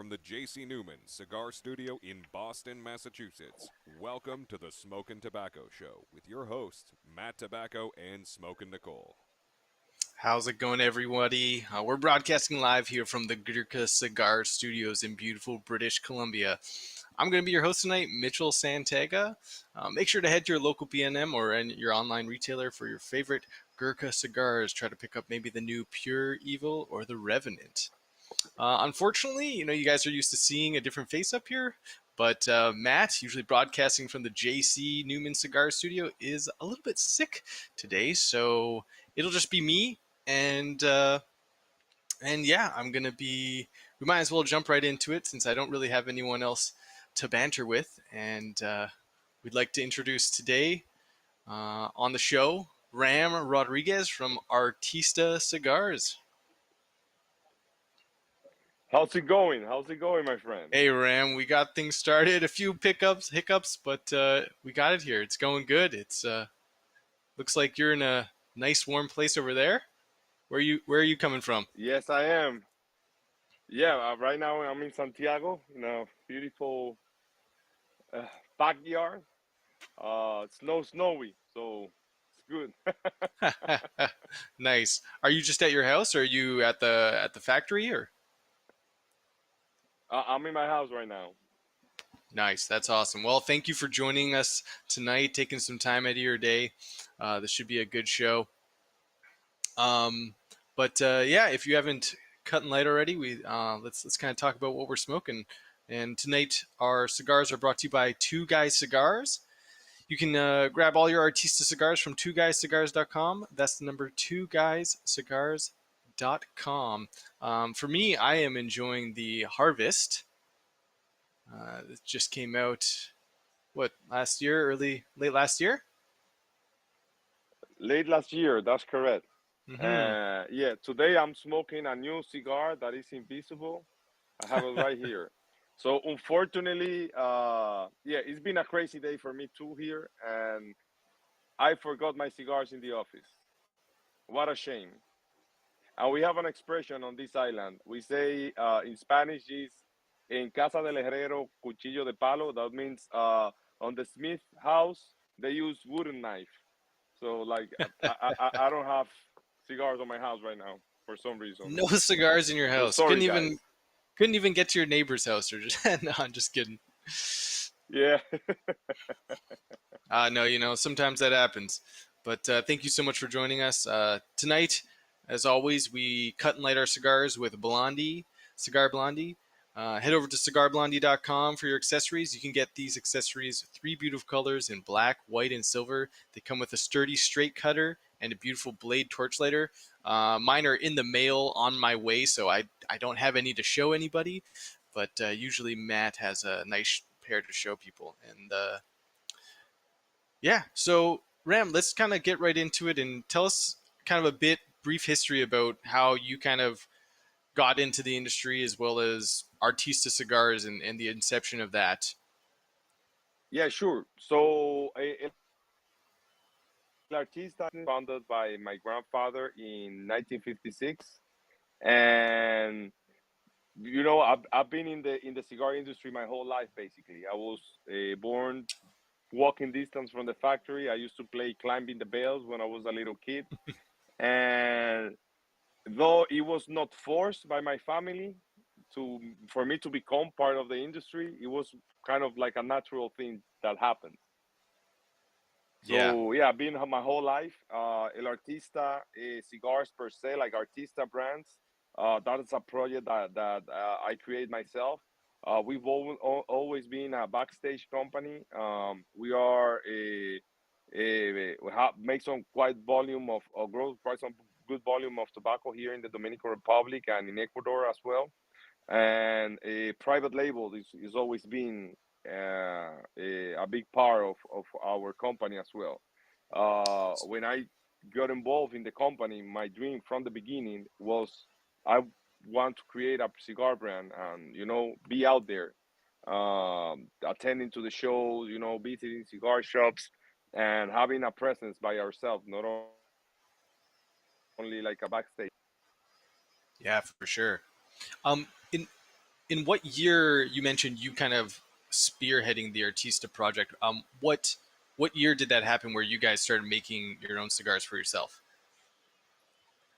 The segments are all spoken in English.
from the Newman Cigar Studio in Boston, Massachusetts. Welcome to the Smokin Tobacco Show with your hosts, Matt Tobacco and Smokin Nicole. How's it going, everybody? We're broadcasting live here from the Artista Cigars studios in beautiful British Columbia. I'm going to be your host tonight, Mitchell Santega. Make sure to head to your local B&M or your online retailer for your favorite Gurkha cigars. Try to pick up maybe the new Pure Evil or the Revenant. Unfortunately, you guys are used to seeing a different face up here, but Matt, usually broadcasting from the Newman Cigar Studio, is a little bit sick today, so it'll just be me. And yeah, we might as well jump right into it since I don't really have anyone else to banter with. And we'd like to introduce today on the show, Ram Rodriguez from Artista Cigars. How's it going? How's it going, my friend? Hey, Ram, we got things started. A few hiccups, but we got it here. It's going good. It's looks like you're in a nice warm place over there. Where are you coming from? Yes, I am. Yeah, right now I'm in Santiago, in a beautiful backyard. Snowy, so it's good. Nice. Are you just at your house, or are you at the factory, or? I'm in my house right now. Nice. That's awesome. Well, thank you for joining us tonight, taking some time out of your day. This should be a good show. But yeah, if you haven't cut and light already, let's kind of talk about what we're smoking. And tonight, our cigars are brought to you by Two Guys Cigars. You can grab all your Artista cigars from twoguyscigars.com. That's the number twoguyscigars.com. For me, I am enjoying the Harvest. It just came out, last year, late last year? Late last year, that's correct. Mm-hmm. Yeah, today I'm smoking a new cigar that is invisible. I have it right here. So unfortunately, yeah, it's been a crazy day for me too here, and I forgot my cigars in the office. What a shame. And we have an expression on this island. We say in Spanish is "en casa del herrero cuchillo de palo." That means on the Smith house they use wooden knife. So like I don't have cigars on my house right now for some reason. No cigars in your So house. sorry, guys. Couldn't even get to your neighbor's house, or just no, I'm just kidding. Yeah. No, sometimes that happens. But thank you so much for joining us tonight. As always, we cut and light our cigars with Blondie, Cigar Blondie. Head over to cigarblondie.com for your accessories. You can get these accessories, 3 beautiful colors in black, white, and silver. They come with a sturdy straight cutter and a beautiful blade torch lighter. Mine are in the mail on my way, so I don't have any to show anybody. But usually Matt has a nice pair to show people. And yeah, so Ram, let's kind of get right into it and tell us kind of a brief history about how you kind of got into the industry as well as Artista Cigars and the inception of that. Yeah, sure. So El Artista founded by my grandfather in 1956, and I've been in the cigar industry my whole life. Basically, I was born walking distance from the factory. I used to play climbing the bales when I was a little kid, and though it was not forced by my family for me to become part of the industry, it was kind of like a natural thing that happened. Yeah. So yeah, been my whole life. El Artista cigars per se, like Artista brands. That is a project that I create myself. We've always been a backstage company. We are we have make some quite volume of growth, quite some good volume of tobacco here in the Dominican Republic and in Ecuador as well. And a private label is always been a big part of our company as well. When I got involved in the company, my dream from the beginning was I want to create a cigar brand and be out there, attending to the shows, visiting cigar shops, and having a presence by ourselves, not only like a backstage. Yeah, for sure. Um, in in what year you mentioned you kind of spearheading the Artista project? What year did that happen where you guys started making your own cigars for yourself?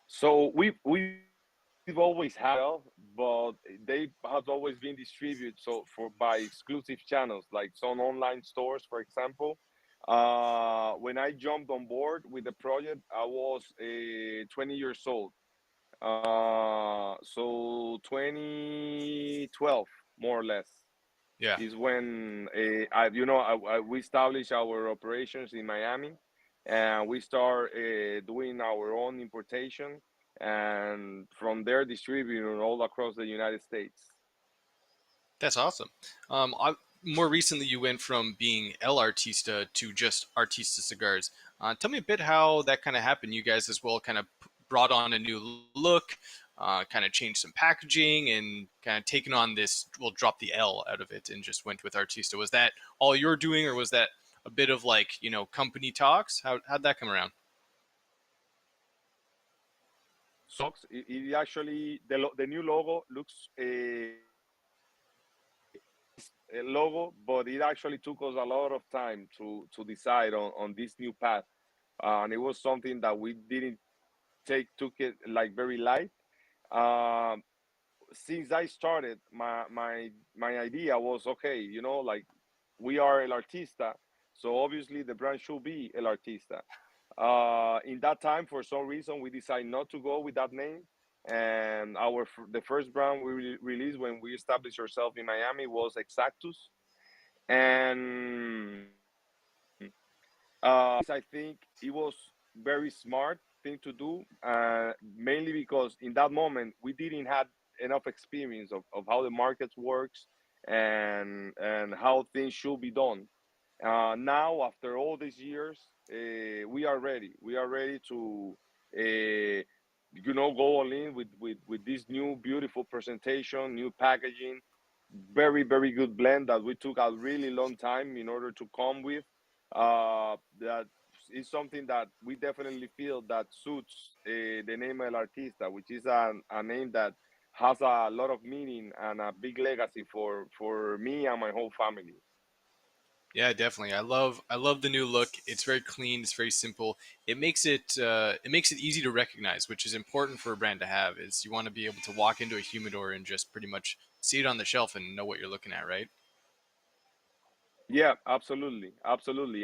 So we've always had but they have always been distributed so for by exclusive channels like some online stores, for example. When I jumped on board with the project, I was 20 years old. So 2012, more or less, Yeah. is when we established our operations in Miami, and we start doing our own importation, and from there distributing all across the United States. That's awesome. More recently, you went from being El Artista to just Artista Cigars. Tell me a bit how that kind of happened. You guys as well kind of brought on a new look, kind of changed some packaging, and kind of taken on this. We'll drop the L out of it and just went with Artista. Was that all you're doing, or was that a bit of like company talks? How'd that come around? Socks. It actually the new logo looks a logo, but it actually took us a lot of time to decide on this new path, and it was something that we didn't take took it like very light. Um, since I started, my idea was okay, like we are El Artista, so obviously the brand should be El Artista. In that time, for some reason, we decided not to go with that name, and the first brand we released when we established ourselves in Miami was Exactus, and I think it was very smart thing to do, mainly because in that moment we didn't have enough experience of how the market works and how things should be done. Now, after all these years, we are ready. We are ready to, go all in with this new beautiful presentation, new packaging, very good blend that we took a really long time in order to come with. That is something that we definitely feel that suits the name El Artista, which is a name that has a lot of meaning and a big legacy for me and my whole family. Yeah, definitely. I love the new look. It's very clean. It's very simple. It makes it easy to recognize, which is important for a brand to have. Is you want to be able to walk into a humidor and just pretty much see it on the shelf and know what you're looking at, right? Yeah, absolutely,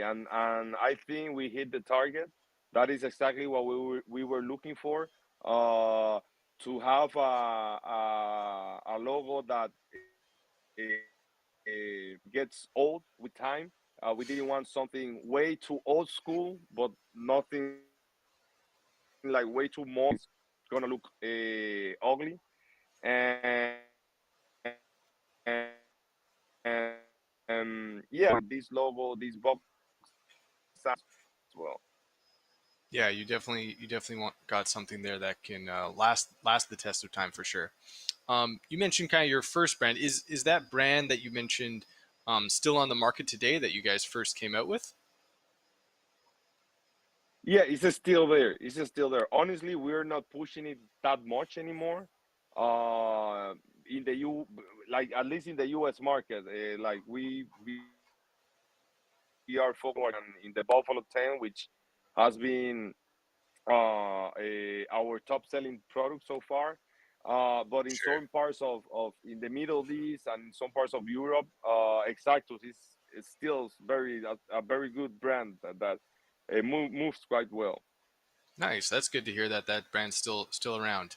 and I think we hit the target. That is exactly what we were looking for. Uh, to have a logo that gets old with time. We didn't want something way too old school, but nothing like way too modern that is gonna look ugly. And yeah, with this logo, this box as well. Yeah, you definitely got something there that can last the test of time for sure. You mentioned kind of your first brand. Is that brand that you mentioned still on the market today that you guys first came out with? Yeah, it's still there. It's still there. Honestly, we're not pushing it that much anymore. Uh, in the like at least in the U.S. market, like we are focusing more in the Buffalo 10, which has been our top selling product so far. But in Sure. some parts of in the Middle East and in some parts of Europe, Exactus is still a very good brand that moves quite well. Nice. That's good to hear that that brand's still around.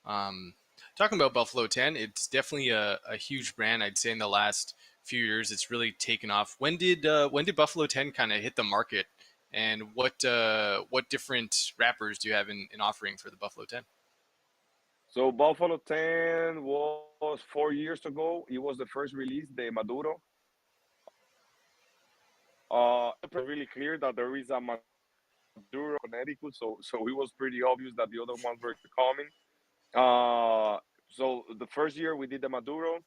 Um, Talking about Buffalo 10, it's definitely a huge brand. I'd say in the last few years, it's really taken off. When did Buffalo 10 kind of hit the market, and what different wrappers do you have in offering for the Buffalo 10? So Buffalo 10 was 4 years ago. It was the first release, the Maduro. Really clear that there is a Maduro Connecticut, so it was pretty obvious that the other ones were coming. So the first year we did the Maduro.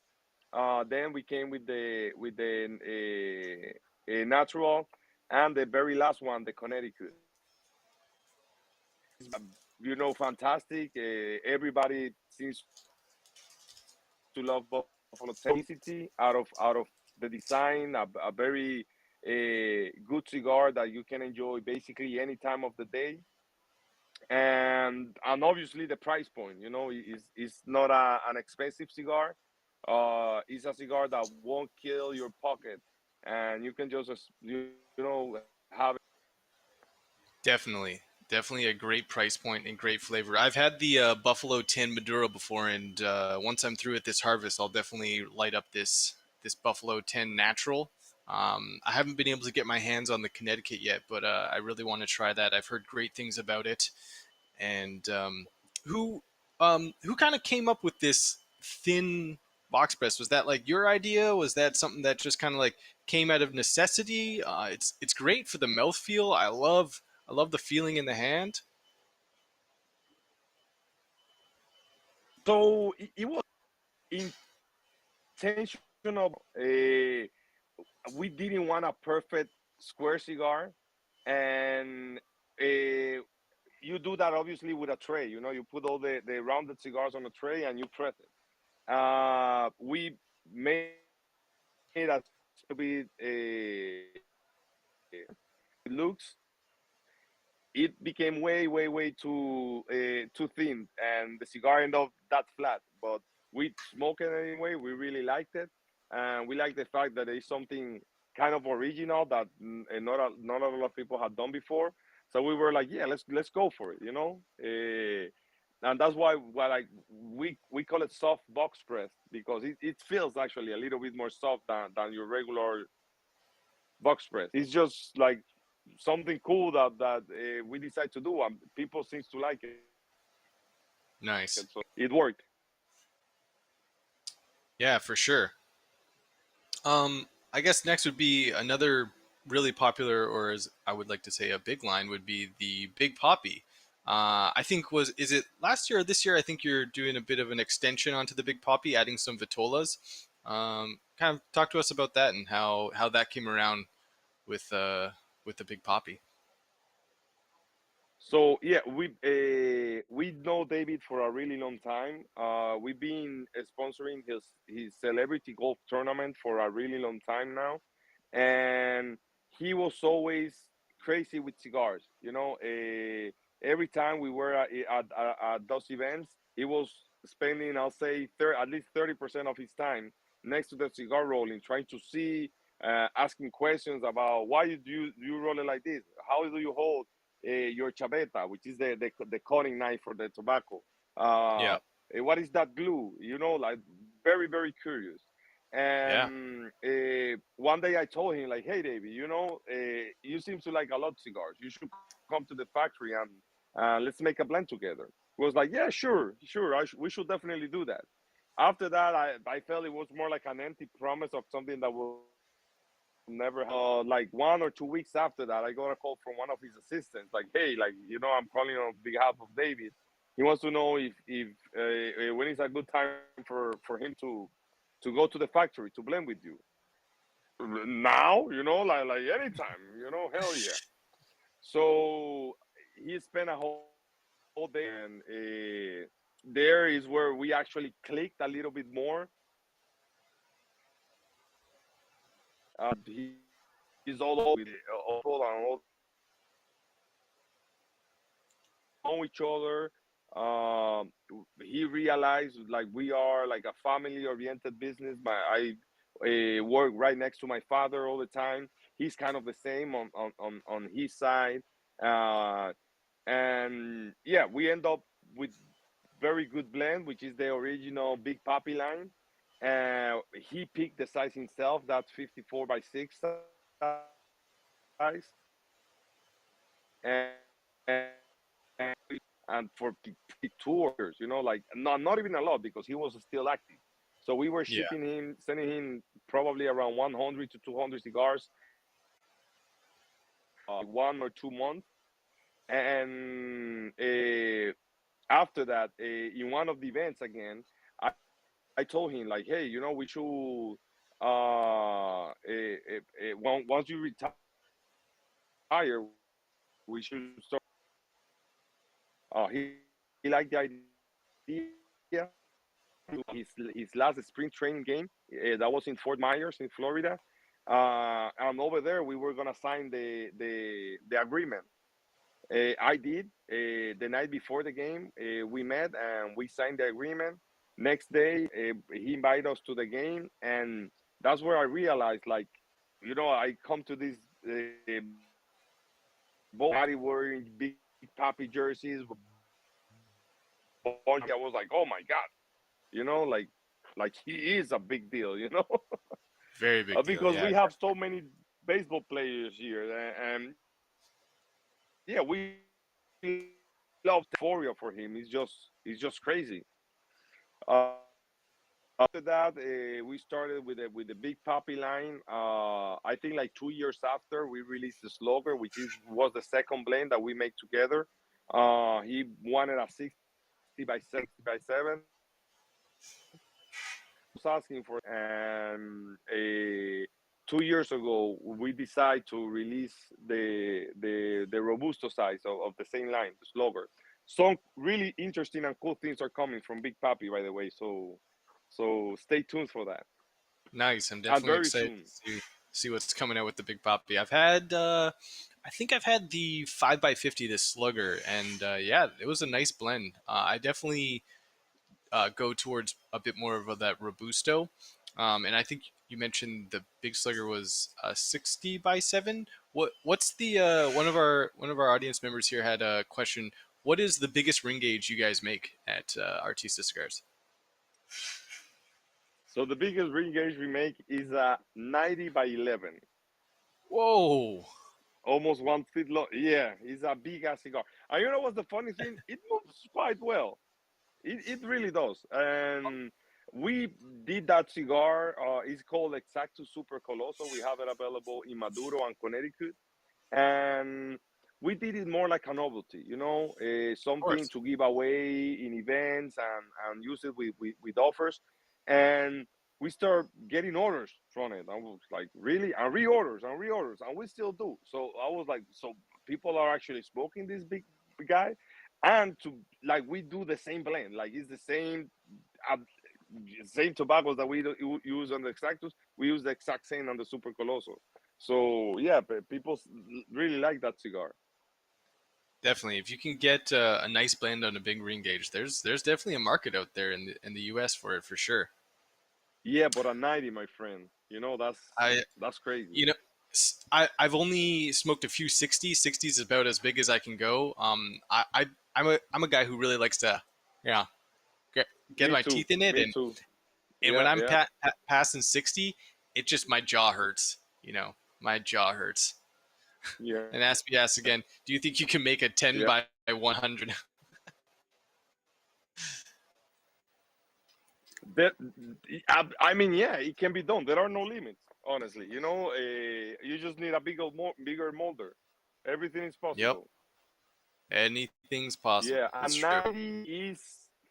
Then we came with the natural, and the very last one, the Connecticut. Fantastic. Everybody seems to love Buffalo 10. authenticity out of the design, a very good cigar that you can enjoy basically any time of the day, and obviously the price point. Is not an expensive cigar. It's a cigar that won't kill your pocket, and you can just have Definitely. Definitely a great price point and great flavor. I've had the Buffalo 10 Maduro before, and once I'm through with this harvest, I'll definitely light up this Buffalo 10 Natural. I haven't been able to get my hands on the Connecticut yet, but I really want to try that. I've heard great things about it. And who who kind of came up with this thin box press? Was that like your idea? Was that something that just kind of like came out of necessity? It's great for the mouthfeel. I love the feeling in the hand. so it was intentional. We didn't want a perfect square cigar, and you do that obviously with a tray. You put all the rounded cigars on a tray and you press it. We made a bit looks. It became way too thin, and the cigar ended up that flat. But we smoked it anyway. We really liked it, and we liked the fact that it's something kind of original that not a lot of people had done before. So we were like, yeah, let's go for it. And that's why like we call it soft box press, because it feels actually a little bit more soft than your regular box press. It's just like something cool that we decide to do, and people seems to like it. So it Nice. worked. Yeah, for sure. I guess next would be another really popular, or as I would like to say, a big line would be the Big Poppy. I think is it last year or this year? I think you're doing a bit of an extension onto the Big Poppy, adding some Vitolas. Kind of talk to us about that and how that came around with the Big Poppy. So yeah, we know David for a really long time. We've been sponsoring his celebrity golf tournament for a really long time now, and he was always crazy with cigars. Every time we were at those events, he was spending, I'll say, at least 30% of his time next to the cigar rolling, trying to see, asking questions about why do you roll it like this? How do you hold your chaveta, which is the cutting knife for the tobacco? Yeah, What is that glue? Like very curious. yeah, And one day I told him, like, hey, David, you seem to like a lot of cigars. You should come to the factory and let's make a blend together. He was like, yeah, sure. We should definitely do that. After that, I felt it was more like an empty promise of something that will never happen. Like 1 or 2 weeks after that, I got a call from one of his assistants, like, hey, like, I'm calling on behalf of David. He wants to know if when is a good time for him to go to the factory to blend with you. Now, like anytime, hell yeah. So he spent a whole day with me, and there is where we actually clicked a little bit more. He's all over with people and all that stuff. We got to know each other. Um, he realized like we are like a family-oriented business. I work right next to my father all the time. He's kind of the same on his side, uh, and yeah, we end up with very good blend, which is the original Big Papi line. He picked the size himself. That's 54 by 6 size, and for tours, like not even a lot because he was still active. So we were yeah. sending him probably around 100 to 200 cigars every 1 or 2 months. And after that, in one of the events again, I told him like, hey, we should once you retire, we should start blending together. He liked the idea. his last spring training game. That was in Fort Myers in Florida. And over there, we were gonna sign the agreement. I did the night before the game. We met and we signed the agreement. Next day, he invited us to the game, and that's where I realized, like, I come to this body wearing big papi jerseys. I was like, oh my god, like he is a big deal, Very big deal. because Yeah. we have so many baseball players here, and yeah, we love the euphoria for him. He's just crazy. After that, we started with the Big Papi line. I think like 2 years after, we released the Slugger, which was the second blend that we make together. He wanted a 60 by 7. Was asking for, and 2 years ago we decided to release the robusto size of the same line, the Slugger. Some really interesting and cool things are coming from Big Papi, by the way. So stay tuned for that. Nice. I'm And definitely very excited soon. to see what's coming out with the Big Poppy. I think I've had the 5x50, the Slugger, and yeah, it was a nice blend. I definitely go towards a bit more of that Robusto. And I think you mentioned the Big Slugger was 60x7. What's the one of our audience members here had a question. What is the biggest ring gauge you guys make at Artista Cigars? So the biggest ring gauge we make is a 90 by 11, Whoa! almost 1 feet long. Yeah, it's a big ass cigar. And you know what's the funny thing? It moves quite well. It really does. And we did that cigar. It's called Exacto Super Coloso. We have it available in Maduro and Connecticut. And we did it more like a novelty, Of something course. to give away in events, and use it with offers. And we start getting orders from it. I was like, really? And reorders and reorders, and we still do. So I was like, so people are actually smoking this big guy, and to like we do the same blend, like it's the uh, same tobaccos that we use on the Exactus. We use the exact same on the Super Coloso. So yeah, people really like that cigar. Definitely, if you can get a nice blend on a big ring gauge, there's definitely a market out there in the U.S. for it for sure. Yeah, but a 90, my friend, I that's crazy. you know I've only smoked a few 60s. 60s is about as big as I can go. I'm a guy who really likes to, yeah, get Me my too. teeth in it, Me and too. when Yeah, I'm yeah, passing 60, it just my jaw hurts. My jaw hurts. yeah. And ask again. Do you think you can make a 10 Yeah. by 100? That I mean, yeah, it can be done. There are no limits, honestly. You just need a bigger molder. Everything is Yep, possible. anything's possible. Yeah, It's and true. 90 is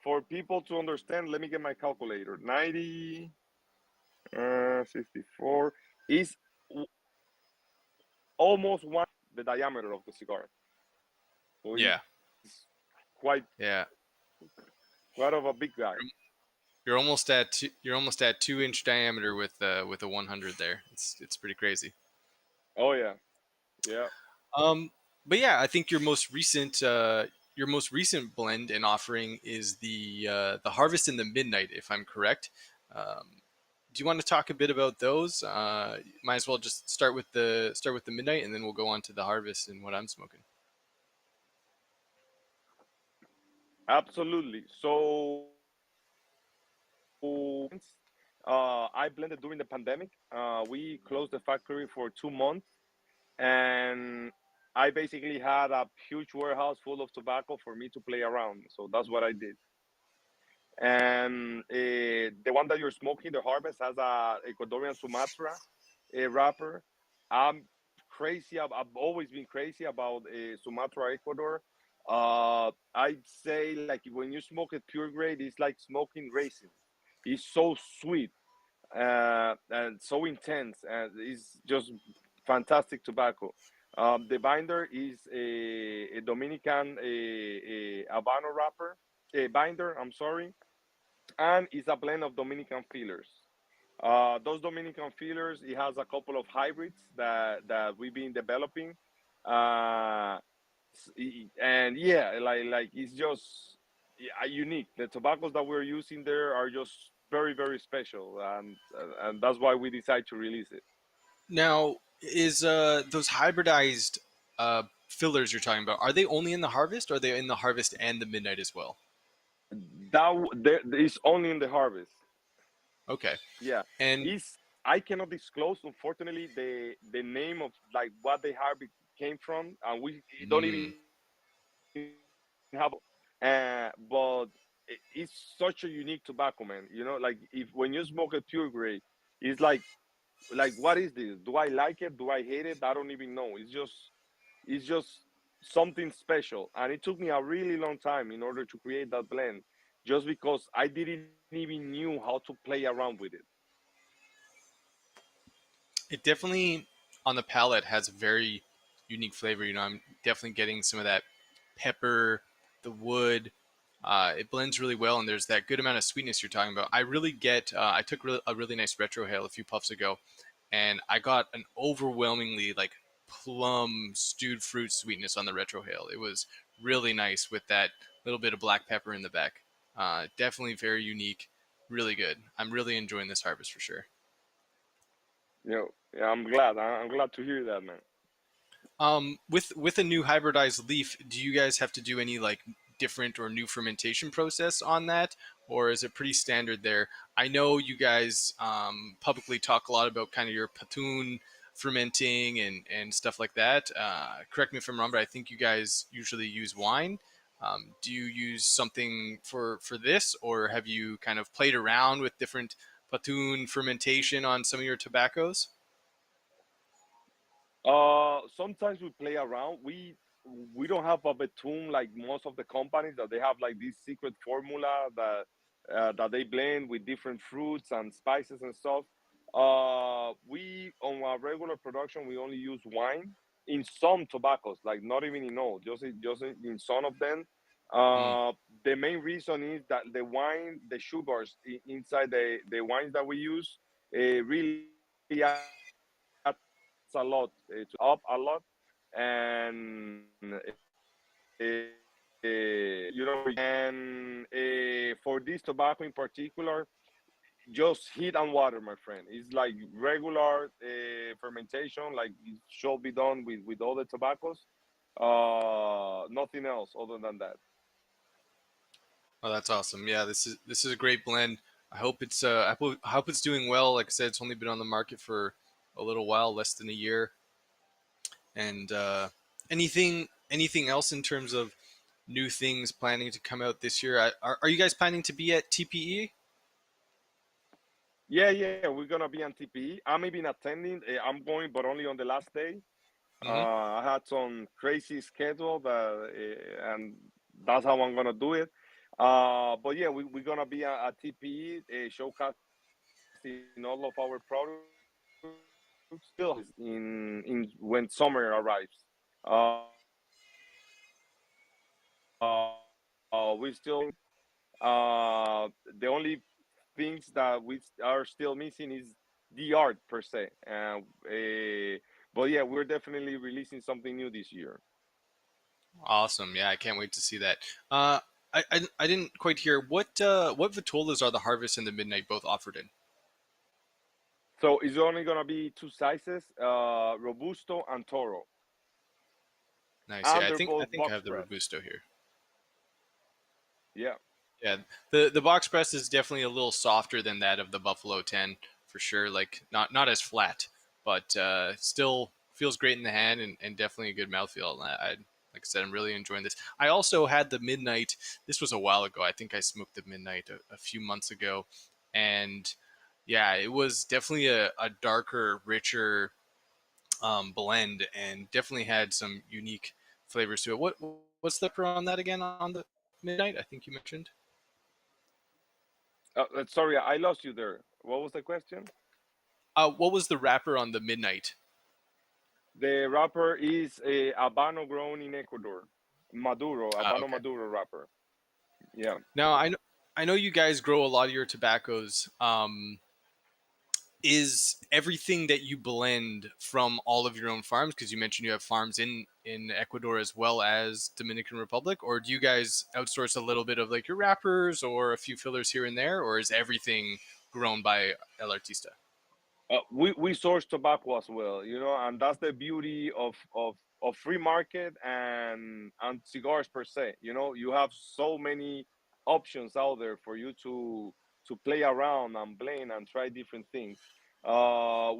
for people to understand. Let me get my calculator. 90, 64 is almost one the diameter of the cigar. So Yeah, it's quite yeah. quite of a big guy. You're almost at 2 inch diameter with a 100 there. It's pretty crazy. Oh yeah, yeah. Um, but yeah, I think your most recent blend and offering is the Harvest and the Midnight, if I'm correct. Do you want to talk a bit about those? Might as well just start with the Midnight, and then we'll go on to the Harvest and what I'm smoking. Absolutely. So I blended during the pandemic. We closed the factory for 2 months, and I basically had a huge warehouse full of tobacco for me to play around. So that's what I did. And the one that you're smoking, the Harvest, has a Ecuadorian Sumatra wrapper. I'm crazy. I've always been crazy about Sumatra, Ecuador. I'd say like when you smoke it pure grade, it's like smoking raisins. It's so sweet and so intense, and it's just fantastic tobacco. The binder is a Dominican a Habano wrapper, a binder. I'm sorry, and it's a blend of Dominican fillers. Those Dominican fillers, it has a couple of hybrids that we've been developing, uh, and yeah, like it's just yeah, unique. The tobaccos that we're using there are just very special, and that's why we decided to release it. Now, is those hybridized fillers you're talking about, are they only in the harvest, or are they in the harvest and the midnight as well? There is only in the harvest. Okay. Yeah, And is I cannot disclose, unfortunately, the name of like what the harbor came from, and we don't even mm, have a label. But it's such a unique tobacco, man. You know, like if when you smoke a pure grade, it's like what is this? Do I like it? Do I hate it? I don't even know. It's just something special, and it took me a really long time in order to create that blend, just because I didn't even knew how to play around with it. it definitely on the palate has a very unique flavor. I'm definitely getting some of that pepper, the wood. It blends really well, and there's that good amount of sweetness you're talking about. I really get. I took a really nice retrohale a few puffs ago, and I got an overwhelmingly like plum stewed fruit sweetness on the retrohale. It was really nice with that little bit of black pepper in the back. Definitely very unique, really good. I'm really enjoying this harvest for sure. Yeah, I'm glad. I'm glad to hear that, man. With a new hybridized leaf, do you guys have to do any like different or new fermentation process on that, or is it pretty standard there? I know you guys publicly talk a lot about kind of your platoon fermenting and stuff like that. Correct me if I'm wrong, but I think you guys usually use wine. Do you use something for this, or have you kind of played around with different platoon fermentation on some of your tobaccos? Sometimes we play around. We don't have a betum like most of the companies that they have like this secret formula that they blend with different fruits and spices and stuff. We on our regular production we only use wine in some tobaccos, like not even in all, just in some of them. Mm. Uh, the main reason is that the wine, the sugars inside the wines that we use, really adds a lot to the flavor. Up a lot, and for this tobacco in particular, just heat and water, my friend. It's like regular fermentation, like it should be done with all the tobaccos. Nothing else other than that. Oh, that's awesome. Yeah, this is a great blend. I hope it's doing well. Like I said, it's only been on the market for a little while, less than a year. And anything else in terms of new things planning to come out this year? Are you guys planning to be at TPE? Yeah, we're gonna be on TPE. I'm even attending. I'm going, but only on the last day. Mm-hmm. I had some crazy schedule and that's how I'm gonna do it. But yeah, we're gonna be at TPE showcasing all of our products. Still in when summer arrives. We still have the only things that we are still missing is the art per se. But yeah, we're definitely releasing something new this year. Awesome. Yeah, I can't wait to see that. I didn't quite hear what vitolas are the Harvest and the Midnight both offered in. So it's only gonna be two sizes, Robusto and Toro, Nice. Yeah, and they're I both think I box have the press. Robusto here. Yeah. Yeah, the box press is definitely a little softer than that of the Buffalo 10 for sure. Like not as flat, but still feels great in the hand and definitely a good mouthfeel. Like I said, I'm really enjoying this. I also had the Midnight. This was a while ago. I think I smoked the Midnight a few months ago, and yeah, it was definitely a darker, richer blend, and definitely had some unique flavors to it. What's the per on that again on the Midnight? I think you mentioned. Sorry, I lost you there. What was the question? What was the wrapper on the Midnight? The wrapper is a Habano grown in Ecuador. Maduro, Habano Okay. Maduro wrapper. Yeah. Now I know you guys grow a lot of your tobaccos. Is everything that you blend from all of your own farms? Because you mentioned you have farms in Ecuador as well as Dominican Republic, or do you guys outsource a little bit of like your wrappers or a few fillers here and there, or is everything grown by El Artista? We source tobacco as well, and that's the beauty of free market and cigars per se. You have so many options out there for you to play around and blend and try different things.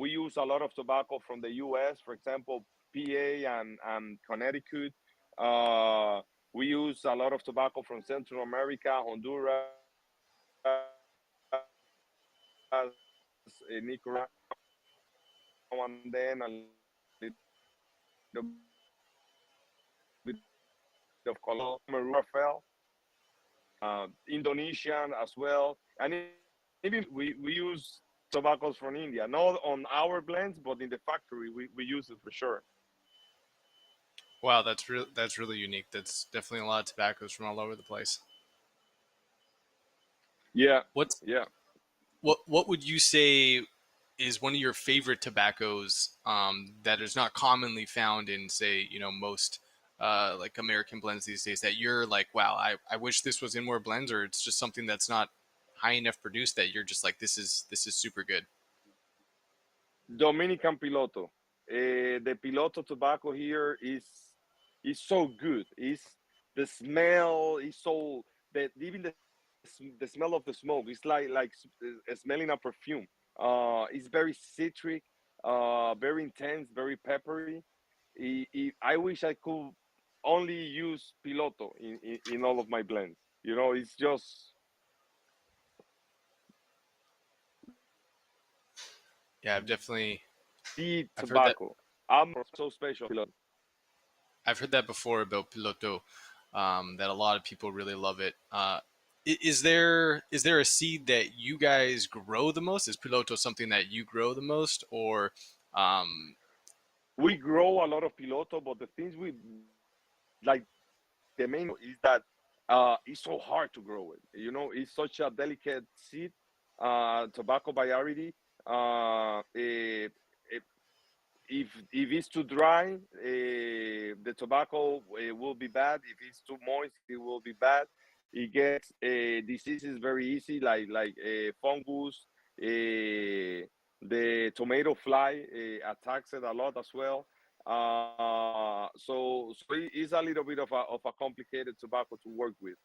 We use a lot of tobacco from the U.S., for example, PA and Connecticut. Uh, we use a lot of tobacco from Central America, Honduras, Nicaragua, now and then a little bit of Colombia, Peru, Indonesian as well, and even we use tobaccos from India, not on our blends, but in the factory we use it for sure. Wow, that's really unique. That's definitely a lot of tobaccos from all over the place. Yeah, What's yeah. what would you say is one of your favorite tobaccos that is not commonly found in, say, most like American blends these days, that you're like, wow, I wish this was in more blends, or it's just something that's not high enough produced that you're just like, this is super good. Dominican Piloto. The Piloto tobacco here is so good. Is the smell is so that even the smell of the smoke is like smelling a perfume. It's very citric, very intense, very peppery. I wish I could only use Piloto in all of my blends. It's just Yeah, the I've heard that tobacco. I'm so special. I've heard that before about Piloto, that a lot of people really love it. Is there a seed that you guys grow the most? Is Piloto something that you grow the most, or um, We grow a lot of piloto, but the things we like the main is that it's so hard to grow it. It's such a delicate seed, tobacco variety. If if it's too dry, the tobacco will be bad. If it's too moist, it will be bad. It gets diseases very easy, like fungus. The tomato fly attacks it a lot as well. So it's a little bit of a complicated tobacco to work with.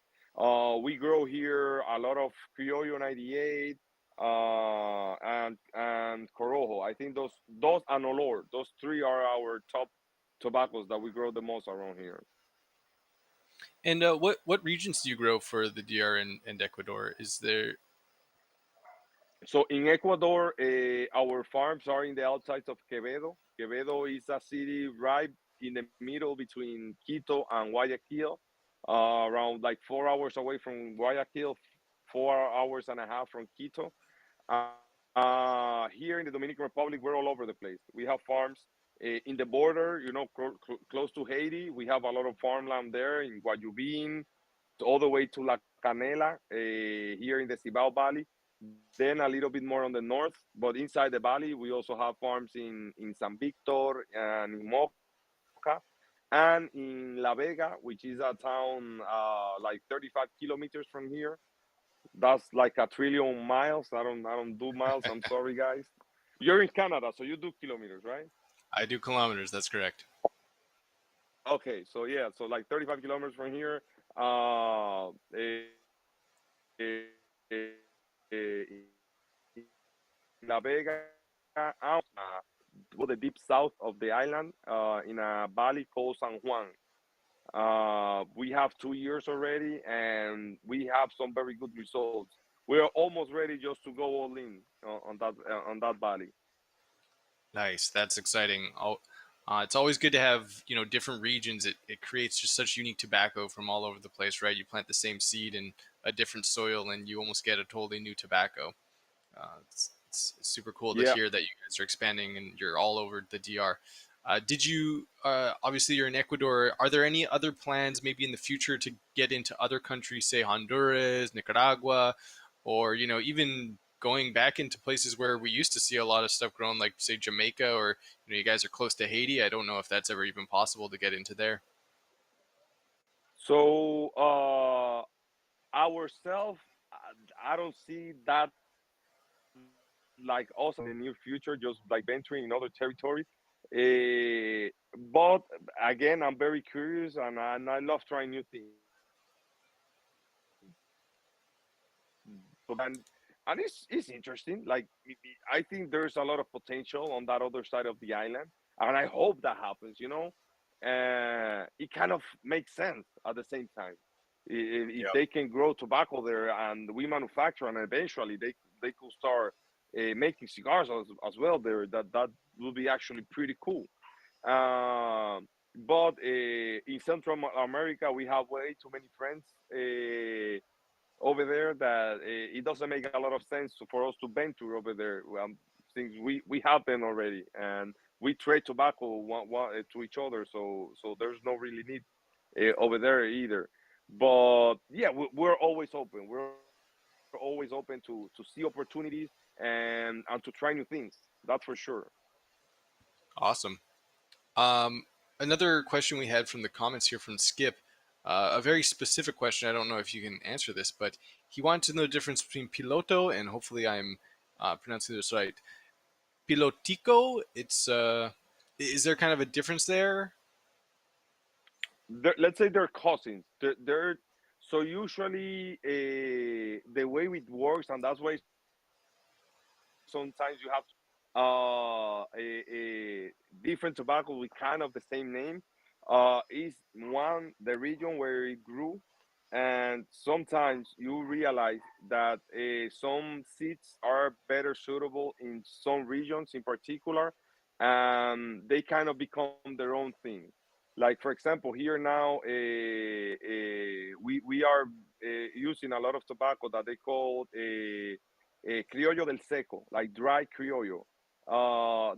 We grow here a lot of Criollo 98, and Corojo. I think those and Olor, those three are our top tobaccos that we grow the most around here. and what regions do you grow for the DR and Ecuador? Is there So in Ecuador, our farms are in the outsides of Quevedo. Quevedo is a city right in the middle between Quito and Guayaquil, around like 4 hours away from Guayaquil, 4 hours and a half from Quito. Here in the Dominican Republic, we're all over the place. We have farms in the border, close to Haiti. We have a lot of farmland there in Guayubin, all the way to La Canela, here in the Cibao Valley. Then a little bit more on the north, but inside the valley, we also have farms in San Victor and in Moca and in La Vega, which is a town like 35 kilometers from here. That's like a trillion miles. I don't do miles. I'm sorry, guys. You're in Canada, so you do kilometers, right? I do kilometers? That's correct. Okay, so yeah, so like 35 kilometers from here, in La Vega, the deep south of the island, in a valley called San Juan. We have 2 years already, and we have some very good results. We are almost ready just to go all in on that valley. Nice. That's exciting. It's always good to have different regions. It creates just such unique tobacco from all over the place, right? You plant the same seed in a different soil, and you almost get a totally new tobacco. It's super cool to Yeah. hear that you guys are expanding and you're all over the DR. Did you obviously you're in Ecuador? Are there any other plans maybe in the future to get into other countries, say Honduras, Nicaragua, or even going back into places where we used to see a lot of stuff grown, like say Jamaica, or you guys are close to Haiti. I don't know if that's ever even possible to get into there. So ourselves, I don't see that like us in the near future, just like venturing in other territories. But again, I'm very curious and I love trying new things. So and it's interesting. Like I think there's a lot of potential on that other side of the island, and I hope that happens. It kind of makes sense at the same time. If Yeah. they can grow tobacco there and we manufacture, and eventually they could start making cigars as well there, that will be actually pretty cool. But in Central America, we have way too many friends over there that it doesn't make a lot of sense for us to venture over there. Since we have them already, and we trade tobacco to each other, so there's no really need over there either. But yeah, we're always open. We're always open to see opportunities and to try new things. That's for sure. Awesome. Um, Another question we had from the comments here from Skip, a very specific question. I don't know if you can answer this, but he wanted to know the difference between piloto and hopefully I'm pronouncing this right. Pilotico. Is there kind of a difference there? Let's say they're cousins. They're so usually the way it works, and that's why sometimes you have to differentiate a different tobacco with kind of the same name. Is one the region where it grew, and sometimes you realize that some seeds are better suitable in some regions in particular, and they kind of become their own thing. Like for example, here now, we are using a lot of tobacco that they call criollo del seco, like dry criollo.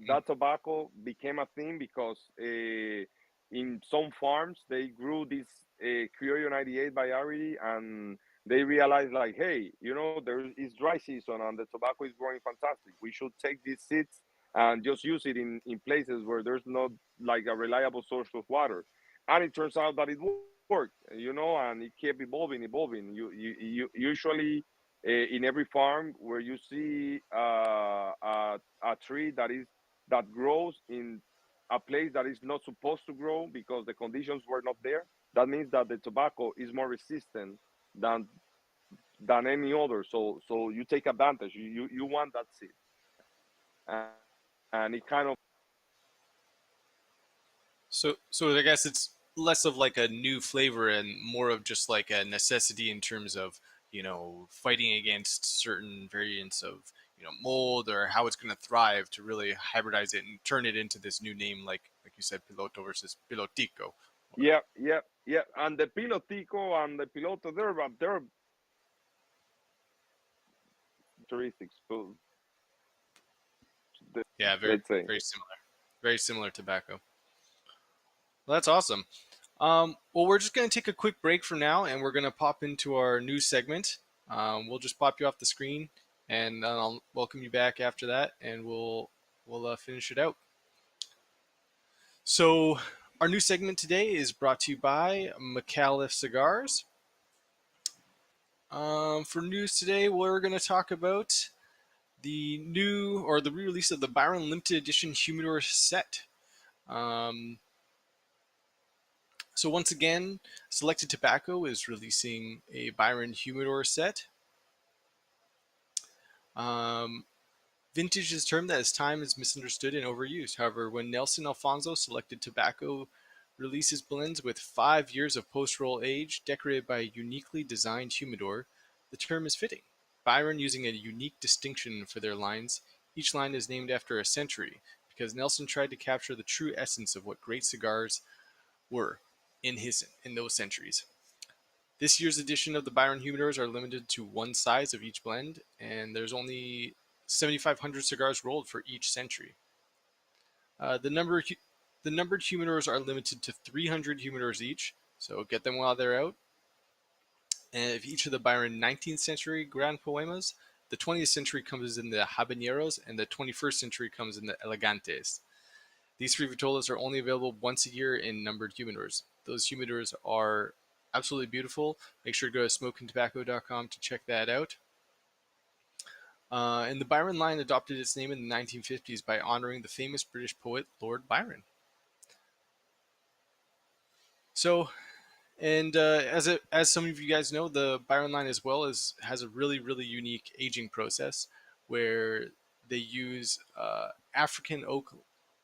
That tobacco became a thing because in some farms they grew this criollo 98 variety, and they realized like, hey, there is dry season and the tobacco is growing fantastic. We should take these seeds and just use it in places where there's not like a reliable source of water. And it turns out that it worked, and it kept evolving. You usually in every farm where you see a tree that grows in a place that is not supposed to grow because the conditions were not there, that means that the tobacco is more resistant than than any other. So you take advantage. You want that seed, and it kind of So I guess it's less of like a new flavor and more of just like a necessity in terms of fighting against certain variants of mold or how it's going to thrive to really hybridize it and turn it into this new name, like you said, piloto versus pilotico. Or, yeah. And the pilotico and the piloto, they're characteristics. So yeah, let's say. very similar tobacco. Well, that's awesome. Well, we're just going to take a quick break for now, and we're going to pop into our new segment. We'll just pop you off the screen, and then I'll welcome you back after that, and we'll finish it out. So, our new segment today is brought to you by Micallef Cigars. For news today, we're going to talk about the new or the re-release of the Byron limited edition Humidor set. Um, So once again, Selected Tobacco is releasing a Byron Humidor set. Um, Vintage is a term that as time is misunderstood and overused. However, when Nelson Alfonso Selected Tobacco releases blends with 5 years of post-roll age decorated by a uniquely designed humidor, the term is fitting. Byron using a unique distinction for their lines. Each line is named after a century because Nelson tried to capture the true essence of what great cigars were in those centuries. This year's edition of the Byron Humidors are limited to one size of each blend, and there's only 7,500 cigars rolled for each century. The number The numbered humidors are limited to 300 humidors each, so get them while they're out. And of each of the Byron 19th century Grand Poemas, the 20th century comes in the Habaneros, and the 21st century comes in the Elegantes. These three vitolas are only available once a year in numbered humidors. Those humidors are absolutely beautiful. Make sure to go to smokintabacco.com to check that out. And the Byron line adopted its name in the 1950s by honoring the famous British poet Lord Byron. So, and as some of you guys know, the Byron line as well has a really unique aging process where they use African oak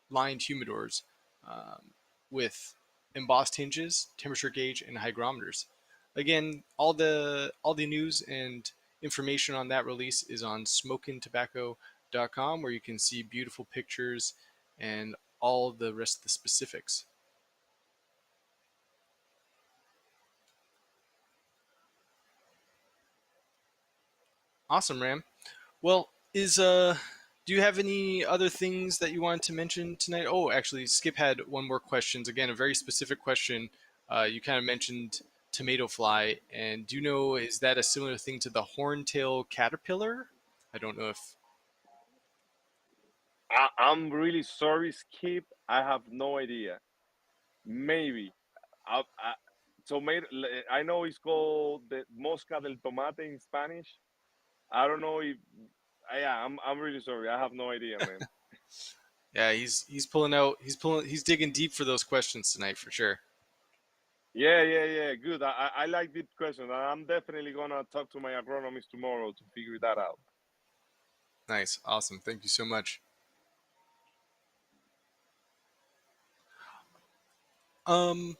lined humidors um, with embossed hinges, temperature gauge, and hygrometers. Again, all the news and information on that release is on smokintabacco.com, where you can see beautiful pictures and all the rest of the specifics. Awesome, Ram. Well, is do you have any other things that you wanted to mention tonight? Oh, actually, Skip had one more questions. Again, a very specific question. You kind of mentioned tomato fly, and do you know, is that a similar thing to the horntail caterpillar? I don't know if. I'm really sorry, Skip. I have no idea. Maybe. I tomato. I know it's called the mosca del tomate in Spanish. I don't know if. Yeah, I'm really sorry. I have no idea, man. Yeah, he's pulling out. He's digging deep for those questions tonight for sure. Yeah. Good. I like deep questions. I'm definitely gonna talk to my agronomist tomorrow to figure that out. Nice, awesome. Thank you so much. Um,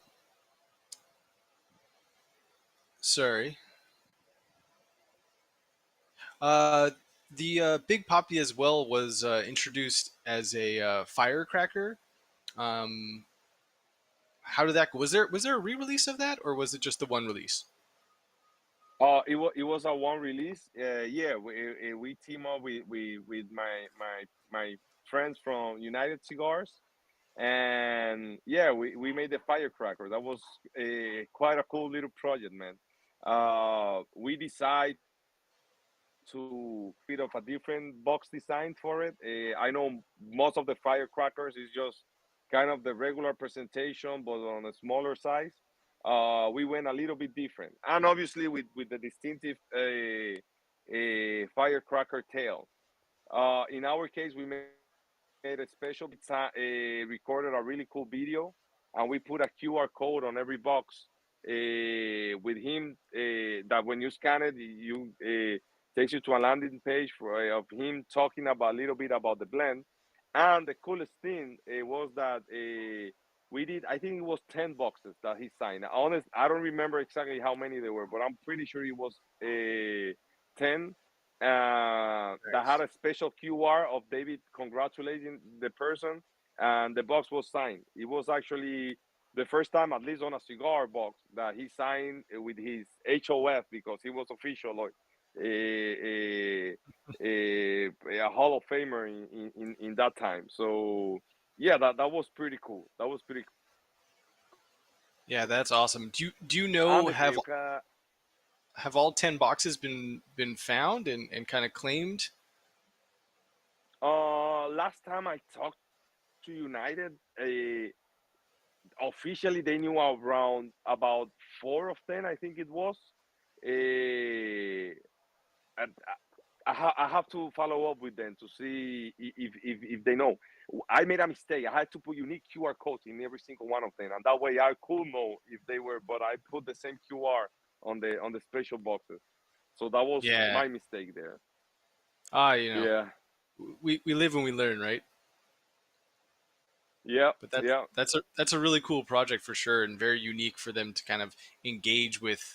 sorry. Uh, the Big Poppy as well was introduced as a firecracker. Um, how did that go? Was there a re-release of that, or was it just the one release? It was a one release. Yeah, we team up with my friends from United Cigars, and yeah, we made the firecracker. That was quite a cool little project, man. We decide to bit of a different box design for it. I know most of the firecrackers is just kind of the regular presentation, but on a smaller size. We went a little bit different, and obviously with the distinctive firecracker tail. In our case, we made a special. Recorded a really cool video, and we put a QR code on every box with him. That when you scan it, you takes you to a landing page of him talking about a little bit about the blend. And the coolest thing was that we did. I think it was 10 boxes that he signed. Honest, I don't remember exactly how many there were, but I'm pretty sure it was 10 that had Nice. a special QR of David congratulating the person, and the box was signed. It was actually the first time, at least on a cigar box, that he signed with his HOF because he was official, like a Hall of Famer in that time. So yeah, that was pretty cool. That was pretty cool. Yeah, that's awesome. Do you And know, the Peuca, have all 10 boxes been found and kind of claimed? last time I talked to United, officially they knew around about 4 of 10, I think it was. Uh, and I have to follow up with them to see if they know. I made a mistake. I had to put unique QR codes in every single one of them, and that way I could know if they were. But I put the same QR on the special boxes, so that was Yeah. my mistake there. Ah, you know, Yeah, we live and we learn, right? yeah, But that's yeah. that's a that's a really cool project for sure, and very unique for them to kind of engage with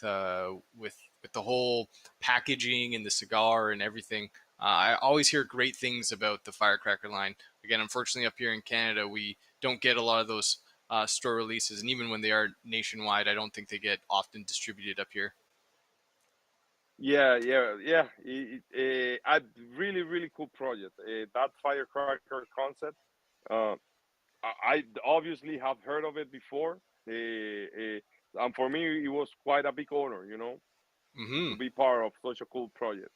the whole packaging and the cigar and everything. I always hear great things about the Firecracker line. Again, unfortunately, up here in Canada, we don't get a lot of those store releases, and even when they are nationwide, I don't think they get often distributed up here. Yeah. A really, really cool project. That firecracker concept. Uh, I obviously have heard of it before. And for me, it was quite a big honor, Hmm. to be part of such a cool project.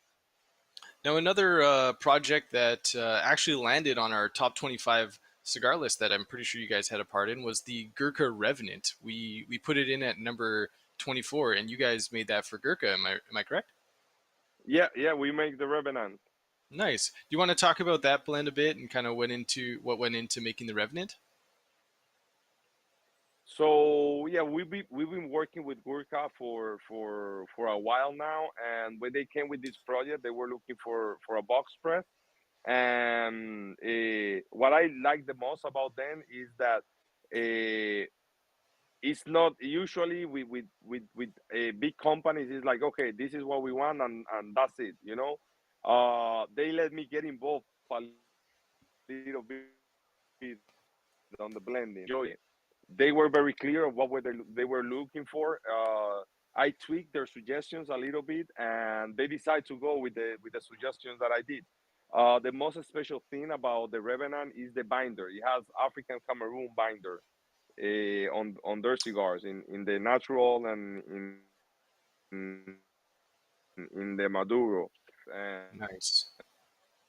Now, another project that actually landed on our top 25 cigar list that I'm pretty sure you guys had a part in was the Gurkha Revenant. We put it in at number 24, and you guys made that for Gurkha. Am I correct? Yeah, yeah, we make the Revenant. Nice. Do you want to talk about that blend a bit and kind of what went into making the Revenant? So yeah, we've been working with Gurkha for a while now, and when they came with this project, they were looking for a box press. And what I like the most about them is that uh, it's not usually with big companies. It's like, okay, this is what we want, and that's it. They let me get involved a little bit on the blending, enjoy it. They were very clear of what they were looking for. I tweaked their suggestions a little bit, and they decided to go with the suggestions that I did. The most special thing about the Revenant is the binder. It has African Cameroon binder on their cigars in the natural and in the Maduro, and Nice.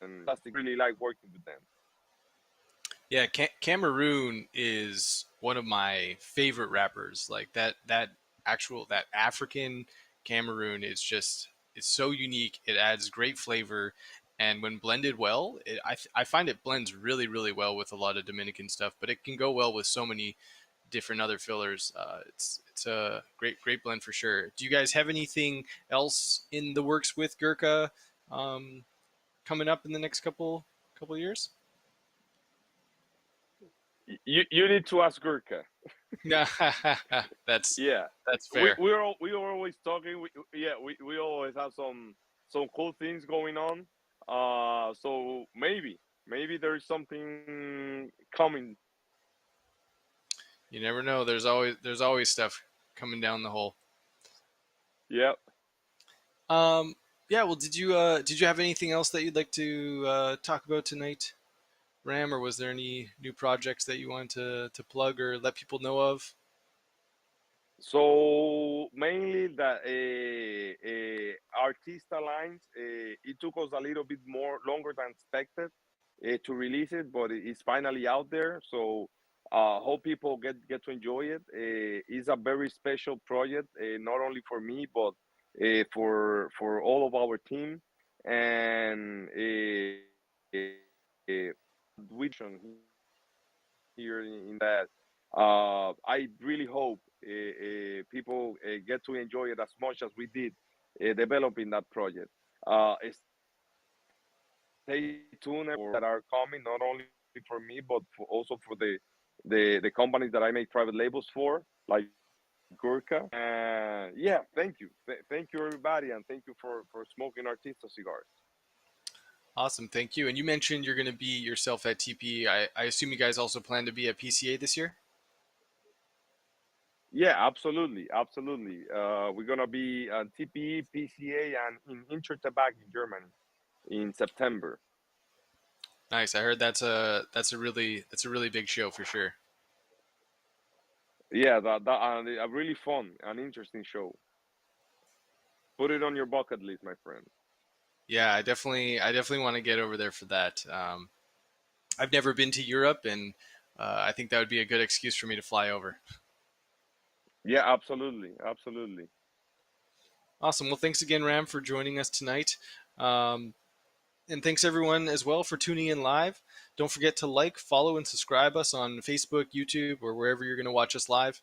fantastic. I really like working with them. Yeah, Cameroon is one of my favorite rappers. Like that African Cameroon is just it's so unique. It adds great flavor, and when blended well, I find it blends really well with a lot of Dominican stuff. But it can go well with so many different other fillers. It's a great blend for sure. Do you guys have anything else in the works with Gurkha um, coming up in the next couple years? You need to ask Gurkha. that's Yeah, that's fair. we are always talking. Yeah, we always have some cool things going on. So maybe there's something coming. You never know. There's always stuff coming down the hole. Yeah. Um, yeah. Well, did you have anything else that you'd like to talk about tonight, Ram, or was there any new projects that you want to plug or let people know of? So mainly the Artista lines. It took us a little bit more longer than expected to release it, but it's finally out there. So hope people get to enjoy it. It's a very special project, not only for me but for all of our team, and here in that. I really hope people get to enjoy it as much as we did developing that project. Stay tuned for that are coming, not only for me, but also for the companies that I make private labels for, like Gurkha. And yeah, thank you, thank you everybody, and thank you for smoking Artista cigars. Awesome, thank you. And you mentioned you're going to be yourself at TP. I assume you guys also plan to be at PCA this year. Yeah, absolutely, absolutely. We're gonna be TPE, PCA, and in Intertabak in Germany in September. Nice. I heard that's a really big show for sure. Yeah, that a really fun and interesting show. Put it on your bucket list, my friend. Yeah, I definitely want to get over there for that. I've never been to Europe, and I think that would be a good excuse for me to fly over. Yeah, absolutely, absolutely. Awesome. Well, thanks again, Ram, for joining us tonight. Um, and thanks everyone as well for tuning in live. Don't forget to like, follow, and subscribe us on Facebook, YouTube, or wherever you're going to watch us live.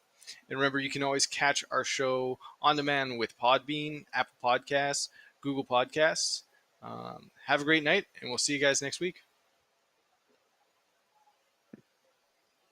And remember, you can always catch our show on demand with Podbean, Apple Podcasts, Google Podcasts. Have a great night, and we'll see you guys next week.